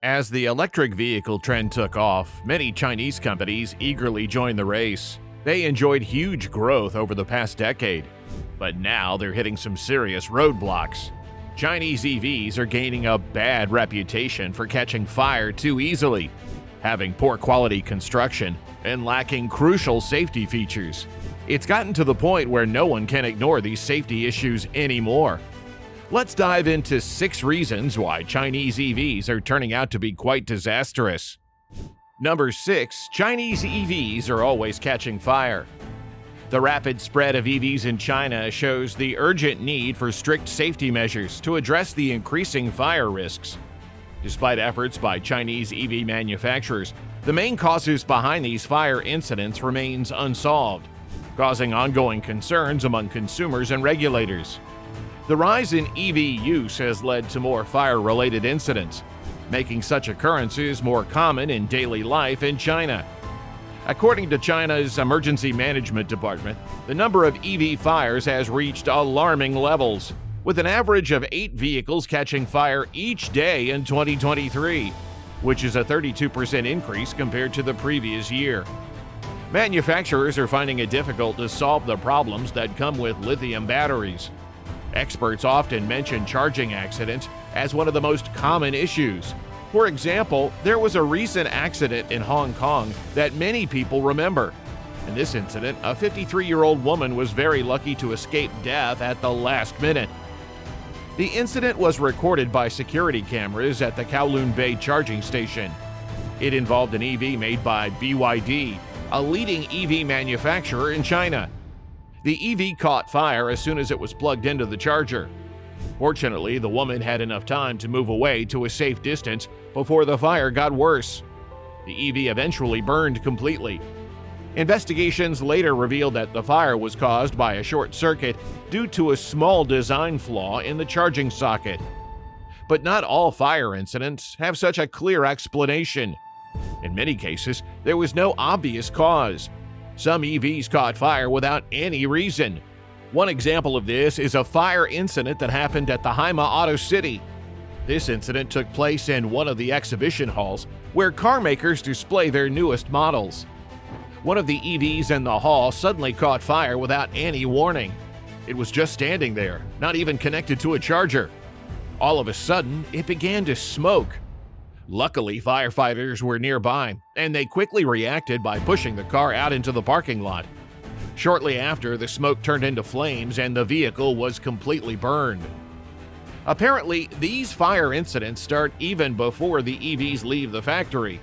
As the electric vehicle trend took off, many Chinese companies eagerly joined the race. They enjoyed huge growth over the past decade, but now they're hitting some serious roadblocks. Chinese EVs are gaining a bad reputation for catching fire too easily, having poor quality construction, and lacking crucial safety features. It's gotten to the point where no one can ignore these safety issues anymore. Let's dive into 6 reasons why Chinese EVs are turning out to be quite disastrous. Number 6. Chinese EVs are always catching fire. The rapid spread of EVs in China shows the urgent need for strict safety measures to address the increasing fire risks. Despite efforts by Chinese EV manufacturers, the main causes behind these fire incidents remains unsolved, causing ongoing concerns among consumers and regulators. The rise in EV use has led to more fire-related incidents, making such occurrences more common in daily life in China. According to China's Emergency Management Department, the number of EV fires has reached alarming levels, with an average of 8 vehicles catching fire each day in 2023, which is a 32% increase compared to the previous year. Manufacturers are finding it difficult to solve the problems that come with lithium batteries. Experts often mention charging accidents as one of the most common issues. For example, there was a recent accident in Hong Kong that many people remember. In this incident, a 53-year-old woman was very lucky to escape death at the last minute. The incident was recorded by security cameras at the Kowloon Bay charging station. It involved an EV made by BYD, a leading EV manufacturer in China. The EV caught fire as soon as it was plugged into the charger. Fortunately, the woman had enough time to move away to a safe distance before the fire got worse. The EV eventually burned completely. Investigations later revealed that the fire was caused by a short circuit due to a small design flaw in the charging socket. But not all fire incidents have such a clear explanation. In many cases, there was no obvious cause. Some EVs caught fire without any reason. One example of this is a fire incident that happened at the Haima Auto City. This incident took place in one of the exhibition halls where car makers display their newest models. One of the EVs in the hall suddenly caught fire without any warning. It was just standing there, not even connected to a charger. All of a sudden, it began to smoke. Luckily, firefighters were nearby, and they quickly reacted by pushing the car out into the parking lot. Shortly after, the smoke turned into flames and the vehicle was completely burned. Apparently, these fire incidents start even before the EVs leave the factory.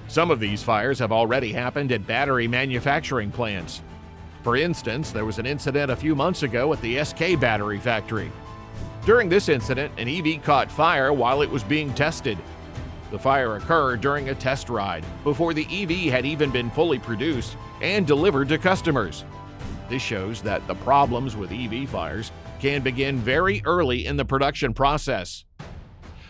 Some of these fires have already happened at battery manufacturing plants. For instance, there was an incident a few months ago at the SK battery factory. During this incident, an EV caught fire while it was being tested. The fire occurred during a test ride, before the EV had even been fully produced and delivered to customers. This shows that the problems with EV fires can begin very early in the production process.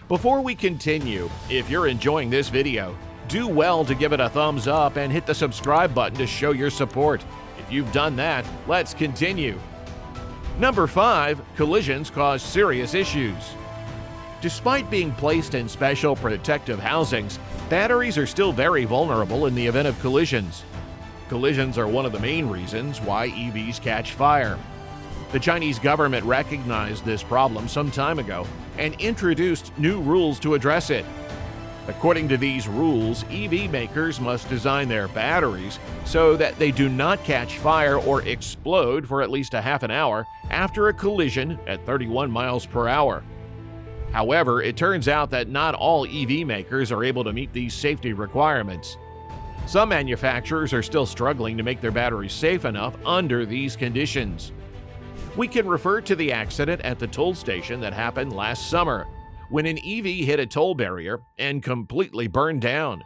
Before we continue, if you're enjoying this video, do well to give it a thumbs up and hit the subscribe button to show your support. If you've done that, let's continue. Number 5. Collisions cause serious issues. Despite being placed in special protective housings, batteries are still very vulnerable in the event of collisions. Collisions are one of the main reasons why EVs catch fire. The Chinese government recognized this problem some time ago and introduced new rules to address it. According to these rules, EV makers must design their batteries so that they do not catch fire or explode for at least a half an hour after a collision at 31 miles per hour. However, it turns out that not all EV makers are able to meet these safety requirements. Some manufacturers are still struggling to make their batteries safe enough under these conditions. We can refer to the accident at the toll station that happened last summer, when an EV hit a toll barrier and completely burned down.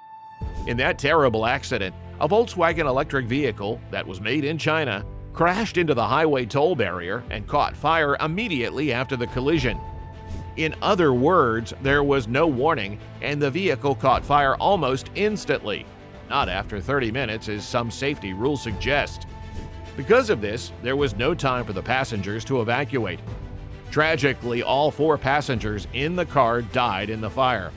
In that terrible accident, a Volkswagen electric vehicle that was made in China crashed into the highway toll barrier and caught fire immediately after the collision. In other words, there was no warning, and the vehicle caught fire almost instantly, not after 30 minutes as some safety rules suggest. Because of this, there was no time for the passengers to evacuate. Tragically, all 4 passengers in the car died in the fire.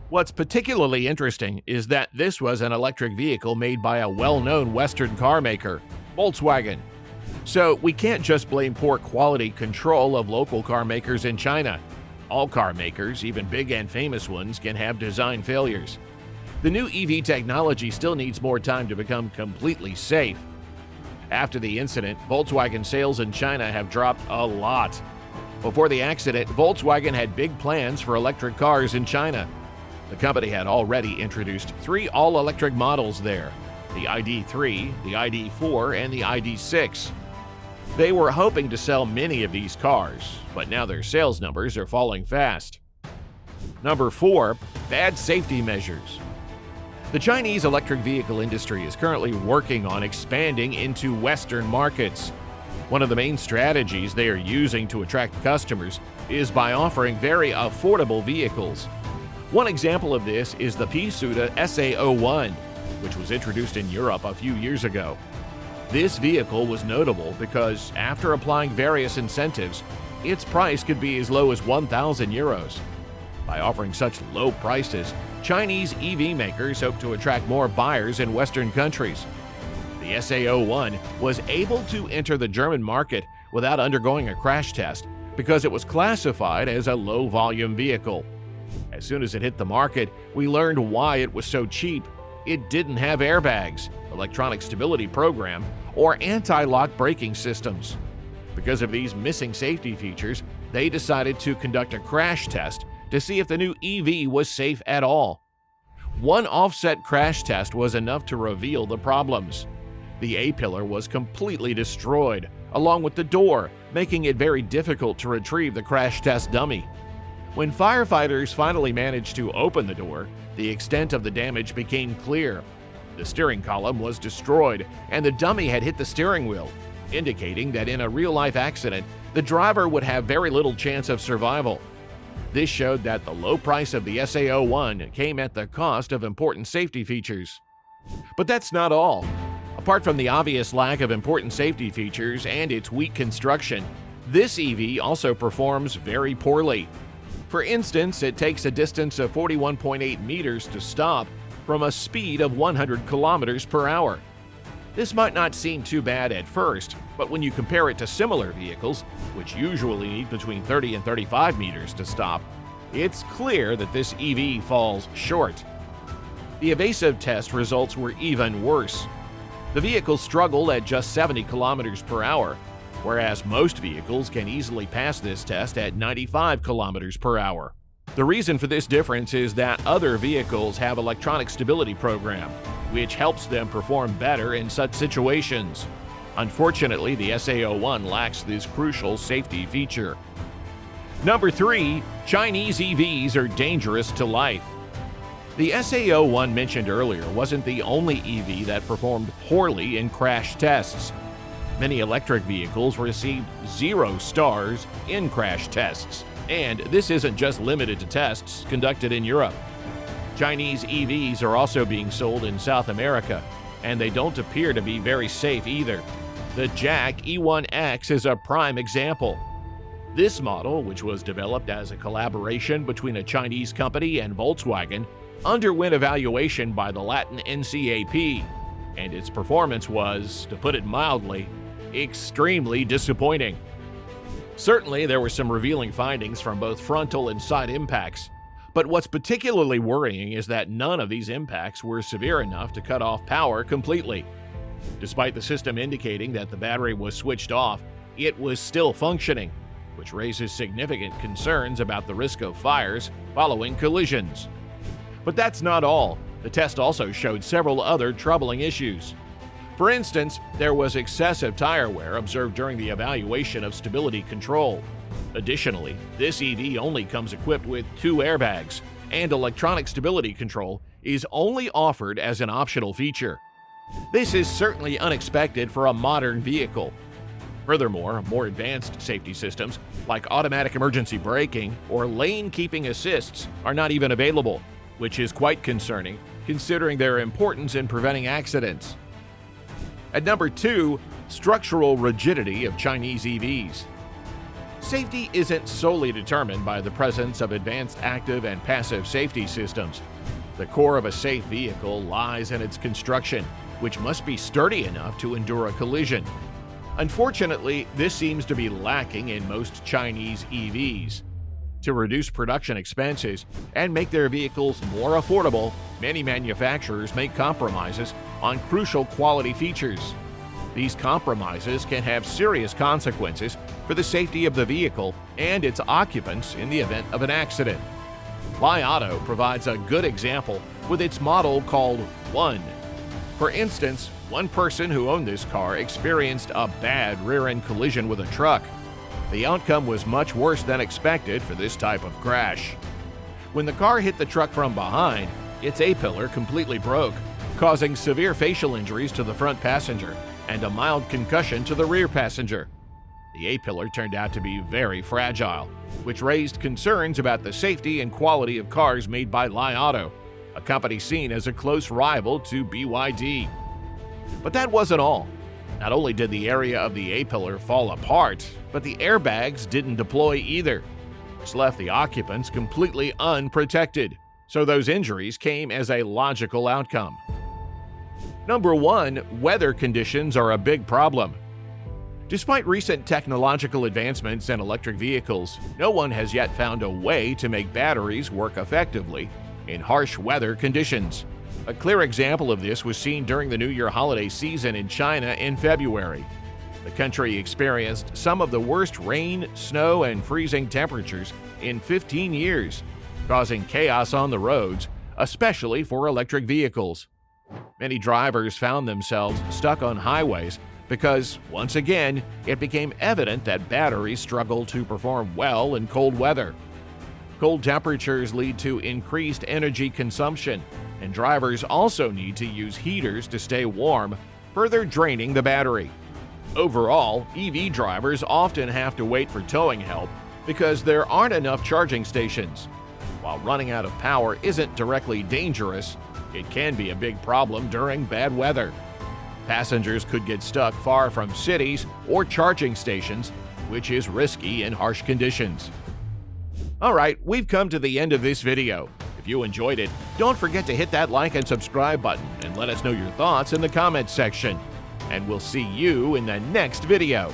What's particularly interesting is that this was an electric vehicle made by a well-known Western car maker, Volkswagen. So we can't just blame poor quality control of local car makers in China. All car makers, even big and famous ones, can have design failures. The new EV technology still needs more time to become completely safe. After the incident, Volkswagen sales in China have dropped a lot. Before the accident, Volkswagen had big plans for electric cars in China. The company had already introduced 3 all-electric models there, the ID.3, the ID.4, and the ID.6. They were hoping to sell many of these cars, but now their sales numbers are falling fast. Number 4, bad safety measures. The Chinese electric vehicle industry is currently working on expanding into Western markets. One of the main strategies they are using to attract customers is by offering very affordable vehicles. One example of this is the Pisuda SA01, which was introduced in Europe a few years ago. This vehicle was notable because, after applying various incentives, its price could be as low as 1,000 euros. By offering such low prices, Chinese EV makers hope to attract more buyers in Western countries. The SA01 was able to enter the German market without undergoing a crash test because it was classified as a low-volume vehicle. As soon as it hit the market, we learned why it was so cheap. It didn't have airbags, electronic stability program, or anti-lock braking systems. Because of these missing safety features, they decided to conduct a crash test to see if the new EV was safe at all. One offset crash test was enough to reveal the problems. The A-pillar was completely destroyed, along with the door, making it very difficult to retrieve the crash test dummy. When firefighters finally managed to open the door, the extent of the damage became clear. The steering column was destroyed, and the dummy had hit the steering wheel, indicating that in a real-life accident, the driver would have very little chance of survival. This showed that the low price of the SA01 came at the cost of important safety features. But that's not all. Apart from the obvious lack of important safety features and its weak construction, this EV also performs very poorly. For instance, it takes a distance of 41.8 meters to stop from a speed of 100 kilometers per hour. This might not seem too bad at first, but when you compare it to similar vehicles, which usually need between 30 and 35 meters to stop, it's clear that this EV falls short. The evasive test results were even worse. The vehicle struggled at just 70 kilometers per hour, whereas most vehicles can easily pass this test at 95 kilometers per hour. The reason for this difference is that other vehicles have electronic stability program, which helps them perform better in such situations. Unfortunately, the SA01 lacks this crucial safety feature. Number 3, Chinese EVs are dangerous to life. The SA01 mentioned earlier wasn't the only EV that performed poorly in crash tests. Many electric vehicles received 0 stars in crash tests, and this isn't just limited to tests conducted in Europe. Chinese EVs are also being sold in South America, and they don't appear to be very safe either. The Jack E1X is a prime example. This model, which was developed as a collaboration between a Chinese company and Volkswagen, underwent evaluation by the Latin NCAP, and its performance was, to put it mildly, extremely disappointing. Certainly, there were some revealing findings from both frontal and side impacts, but what's particularly worrying is that none of these impacts were severe enough to cut off power completely. Despite the system indicating that the battery was switched off, it was still functioning, which raises significant concerns about the risk of fires following collisions. But that's not all. The test also showed several other troubling issues. For instance, there was excessive tire wear observed during the evaluation of stability control. Additionally, this EV only comes equipped with 2 airbags, and electronic stability control is only offered as an optional feature. This is certainly unexpected for a modern vehicle. Furthermore, more advanced safety systems, like automatic emergency braking or lane-keeping assists, are not even available, which is quite concerning, considering their importance in preventing accidents. At number 2, structural rigidity of Chinese EVs. Safety isn't solely determined by the presence of advanced active and passive safety systems. The core of a safe vehicle lies in its construction, which must be sturdy enough to endure a collision. Unfortunately, this seems to be lacking in most Chinese EVs. To reduce production expenses and make their vehicles more affordable, many manufacturers make compromises on crucial quality features. These compromises can have serious consequences for the safety of the vehicle and its occupants in the event of an accident. Li Auto provides a good example with its model called One. For instance, one person who owned this car experienced a bad rear-end collision with a truck. The outcome was much worse than expected for this type of crash. When the car hit the truck from behind, its A-pillar completely broke, causing severe facial injuries to the front passenger and a mild concussion to the rear passenger. The A-pillar turned out to be very fragile, which raised concerns about the safety and quality of cars made by Li Auto, a company seen as a close rival to BYD. But that wasn't all. Not only did the area of the A-pillar fall apart, but the airbags didn't deploy either, which left the occupants completely unprotected. So those injuries came as a logical outcome. Number 1, weather conditions are a big problem. Despite recent technological advancements in electric vehicles, no one has yet found a way to make batteries work effectively in harsh weather conditions. A clear example of this was seen during the New Year holiday season in China in February. The country experienced some of the worst rain, snow, and freezing temperatures in 15 years, causing chaos on the roads, especially for electric vehicles. Many drivers found themselves stuck on highways because, once again, it became evident that batteries struggle to perform well in cold weather. Cold temperatures lead to increased energy consumption, and drivers also need to use heaters to stay warm, further draining the battery. Overall, EV drivers often have to wait for towing help because there aren't enough charging stations. While running out of power isn't directly dangerous, it can be a big problem during bad weather. Passengers could get stuck far from cities or charging stations, which is risky in harsh conditions. Alright, we've come to the end of this video. If you enjoyed it, don't forget to hit that like and subscribe button and let us know your thoughts in the comments section. And we'll see you in the next video.